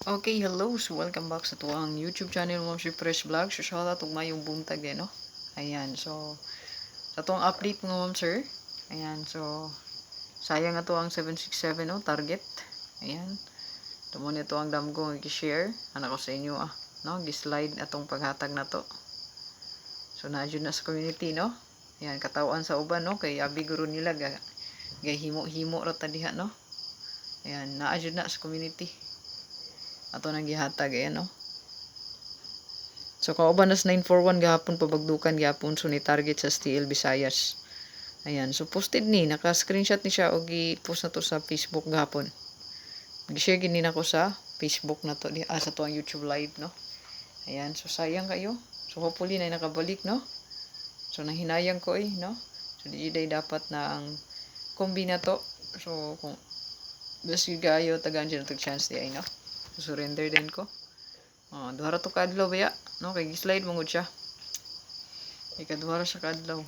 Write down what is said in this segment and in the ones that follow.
Okay, hello. So, welcome back sa tuwang YouTube channel mo si Fresh Vlog. So, shout out og mayong buntag din, no? Ayan, so, sa tuwang update mo, ma'am, sir. Ayan, so, sayang nga to ang 767, no? Target. Ayan. Tumo nito ang damgo nga i-share. Anak ko sa inyo, no? Gislide atong paghatag na to. So, na-adjud na sa community, no? Ayan, katawan sa uban, no? Kay abi guro nila, gay himo-himo rata diha, no? Ayan, na-adjud na sa community. Ato nang gihatag, ayan, no? So kauban nas 941 gahapon pabagdukan gahapon so ni target sa STL Visayas. Ayan, so posted ni naka-screenshot ni siya og i-post na to sa Facebook gahapon. Gi-share gini nako sa Facebook na to sa to ang YouTube live, no. Ayan, so sayang kayo. So hopefully na nakabalik, no. So nahinayang ko no. So di dapat na ang kombi na to. So kung basi gayo tagaan dyan tag chance di ay, no. So, surrender din ko. Duhara to kadlaw baya, no, kay slide mangod siya. Ikaduhara sa kadlaw.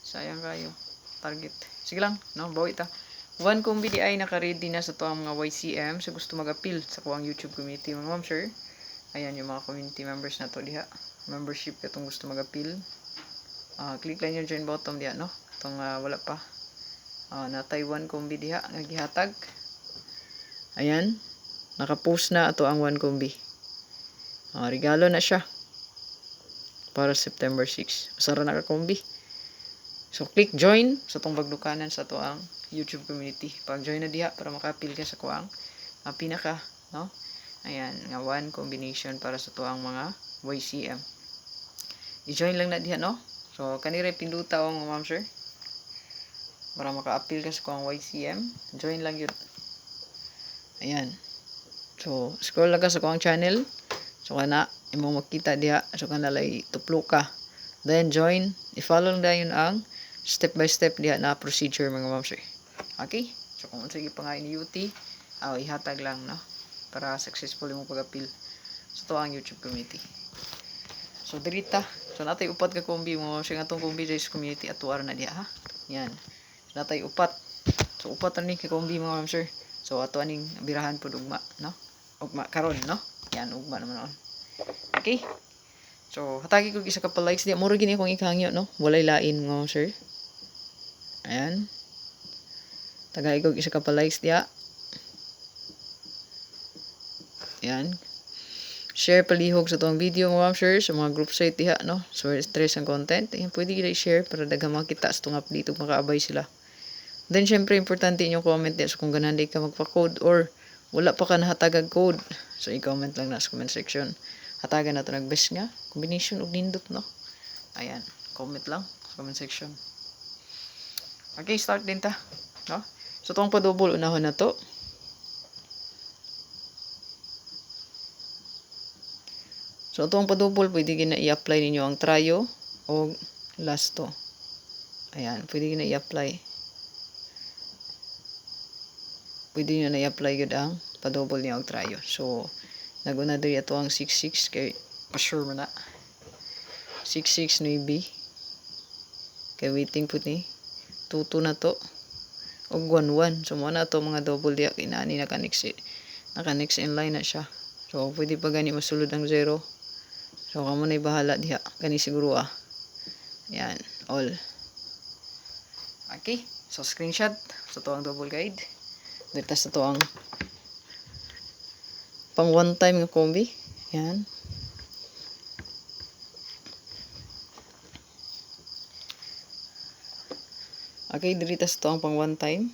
Sayang kayo. Target. Sige lang, no, bawi ta. One combi di ay naka-ready na sa to ang mga YCM sa gusto mag-appeal sa kuwang YouTube community, mga ma'am sir. Ayan yung mga community members na to diha. Membership katong gusto mag-appeal. Click lang yung join button diha, no. Itong wala pa. Na Taiwan combi diha nga gihatag. Ayan. Naka-post na ato ang one combi. Regalo na siya para September 6. Masara na ka kombi. So click join sa tong bagdukanan sa to ang YouTube community. Pag join na diha para maka-appeal ka sa kuang pinaka, no? Ayan, nga one combination para sa to ang mga YCM. I-join lang na diha, no? So kanire pinduta ang ma'am sir para maka-appeal ka sa kuang YCM. Join lang yun. Ayan. So scroll lang ka sa kuang channel. So kana imong makita diha so kana lay tuplo ka. Then join, i-follow lang dayon ang step by step diha na procedure, mga ma'am sir. Okay? So kung sige pa nga ni UT, ihatag lang, no, para successful yung pag-appeal sa to ang YouTube community. So dirita, so natay upat ka kombi mo sing atong kombi sa community atuar na diha, ha. Yan. So natay upat. So upat ani ka kombi, mga ma'am sir. So ato aning birahan pud ugma, no? Ugma karon, no? Yan ugma naman on. Okay? So, hatagi ko isa ka pa likes diya. Mura gini akong ikangyo, no? Walay lain ngo, sir. Ayan. Tagay ko isa ka pa likes diya. Ayan. Share palihog sa tong video, mga sir, sa mga group site diha, no? So, stress ang content. Ayan, pwede gila i-share para daghang makita sa tong update ug makaabay sila. Then, syempre, importante inyong comment diya. So, kung ganan di ka magpa-code or wala pa ka nahatagag code. So, i-comment lang na sa comment section. Hatagan na ito nag-best nga. Combination og nindot, no? Ayan. Comment lang sa comment section. Okay, start din ta. No? So, itong pa-double, unahon na to. So, itong pa-double, pwede gina i-apply ninyo ang trio o last to. Ayan, pwede gina i-apply. Pwede nyo na i-apply gud ang pa-double niya og trio. So, naguna diri ato ang 66 kay pa-sure mo na. 66 9B. Kay waiting po ni. 22 na to. Og 11. So, mo na to mga double diya. Kinani naka-next in line na siya. So, pwede pa gani masulod ang 0. So, kamo na bahala diha. Gani siguro Ayan. All. Okay. So, screenshot. So, to ang double guide. Dito sa to ang pang one time nga kombi. Ayan. Okay, dito sa to ang pang one time.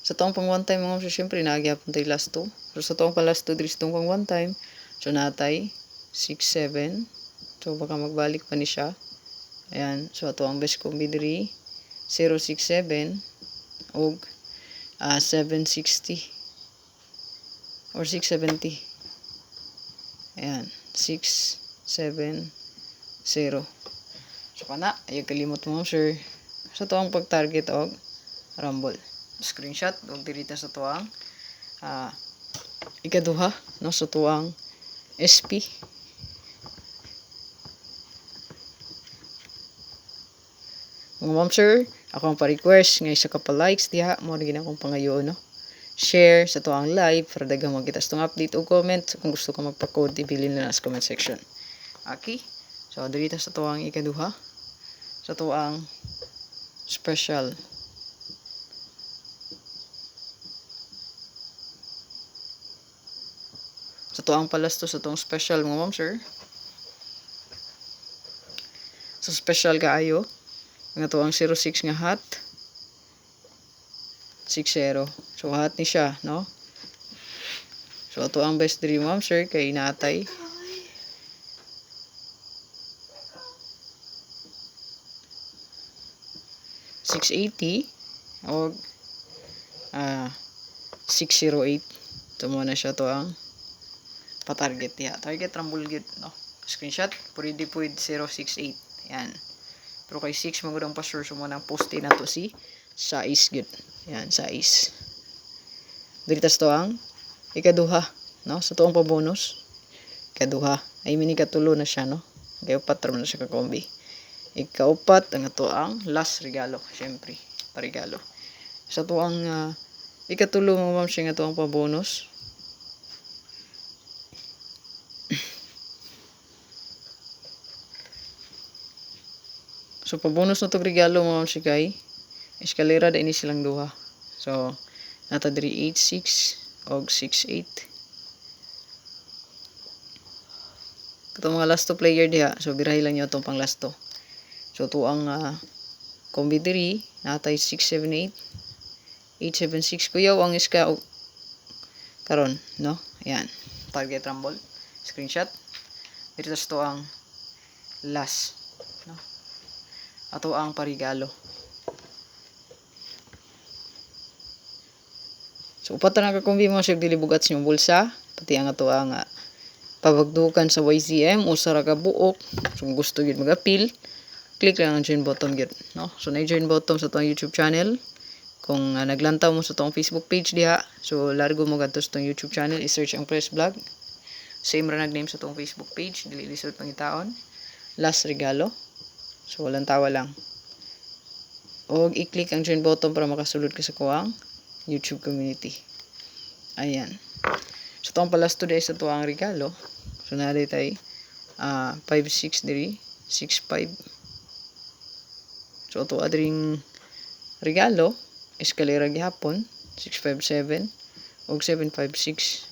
Sa toong pang one time, mga syempre nagyapon tayo last 2. So sa toong pang last 2 diri sa toong pang one time, so natay 6 7. So baka magbalik pa ni siya. Ayan, so ato ang best combi diri 067 og 760 or 670. Ayan, 670. So kana, ay kalimot mo, sir. So to ang pag-target og rumble. Screenshot og dirita sa tuang ikaduha, no, sa tuang SP. Mga ma'am sir, ako ang pa-request nga isa ka pa-likes diha mo rin akong pangayo no. Share sa tuang live para daghang magkita sa update o comment kung gusto ka magpa-code ibilin na sa comment section. Okay? So dito sa tuang ikaduha sa tuang special. Sa tuang palasto sa tuang special mga ma'am sir. Sa special kaayo nga tuang 06 nga hat 60. So hat ni siya no. So ato ang best dream ma'am sir kay natay 680 o 608. Ito muna siya to ang pa-target ya. Target rambol gid no. Screenshot pwede 068. Yan. Pero kay 6 magud ang pa-sure so muna ang poste na to si size gid. Yan, size. Diritas to ang ikaduha no sa tuong pa-bonus. Ikaduha ay mini katulo na siya no. Kay upat ra na siya ka kombi. Ikaupat ang ato ang last regalo, syempre, parigalo. Sa to ang ikatulo mo ma'am siya nga to ang pa-bonus. So pa-bonus na to regalo mo ma'am siya kay eskalera da ini silang duha. So nata diri 86 og 68. Katong mga last to player diha, so birahi lang niyo tong pang last to. So to ang kombi diri natay 678 876 kuyaw ang iska karon no. Ayan, target rumble screenshot dito to ang last no. Ato ang parigalo. So upat na ka kombi mo siya dilibugat sa inyong bulsa pati ang ato ang pabagdukan sa YCM usa ra ka buok. So kung gusto gyud mag-appeal click lang ang join button gid no. So na join button sa tong YouTube channel. Kung naglantaw mo sa tong Facebook page diha, so largo mo gadto sa tong YouTube channel, i-search ang Press Vlog. Same ra nag-name sa tong Facebook page, dili lisod pangitaon. Last regalo. So walang tawa lang. Og i-click ang join button para makasulod ka sa kuwang YouTube community. Ayan. So tong palas today sa tuang regalo. So naday tay 56 diri 65. So ito adring regalo eskalera gihapon 657 og 756.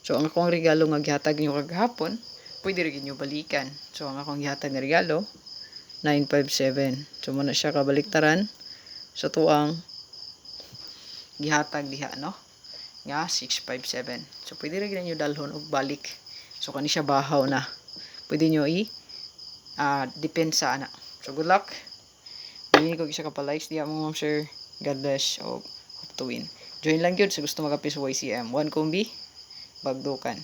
So ang akong regalo nga gihatag niyo kagahapon pwede rin niyo balikan. So ang akong gihatag nga regalo 957. So muna siya kabaliktaran sa tuang gihatag diha no nga 657. So pwede rin niyo dalhon og balik. So kani siya bahaw na. Pwede niyo depensa na. So good luck. Hindi ko isa ka pa-likes diya mo ma'am sir. God bless. O hope to win. Join lang yun sa gusto mag-apis sa YCM. 1 kombi. Bagdukan.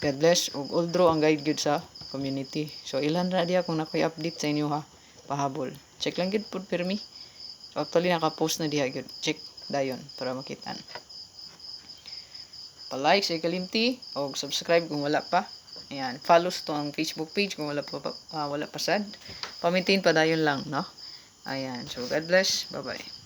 God bless. O all draw ang guide yun sa community. So ilan na diya kung nakoy update sa inyo ha. Pahabol. Check lang yun po permi. So actually naka-post na diya yun. Check dayon para makitaan. Pa-like sa ikalimti. O subscribe kung wala pa. Ayan, follow to ang Facebook page kung wala pa sad. Pa-maintain pa dayon lang, no? Ayan, so God bless. Bye-bye.